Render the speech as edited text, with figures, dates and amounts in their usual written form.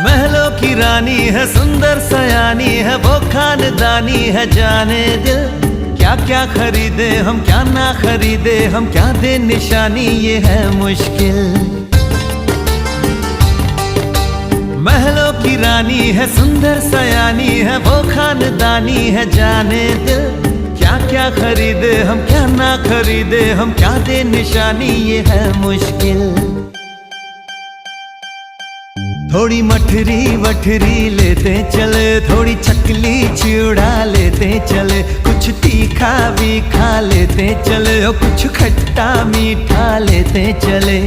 महलों की रानी है, सुंदर सयानी है, वो खानदानी है जाने दिल। क्या क्या खरीदे हम, क्या ना खरीदे हम, क्या दे निशानी, ये है मुश्किल। महलों की रानी है, सुंदर सयानी है, वो खानदानी है जाने दिल। क्या क्या खरीदे हम, क्या ना खरीदे हम, क्या दे निशानी, ये है मुश्किल। थोड़ी मठरी वठरी लेते चले, थोड़ी चकली चिड़ा लेते चले, कुछ तीखा भी खा लेते चले और कुछ खट्टा मीठा लेते चले।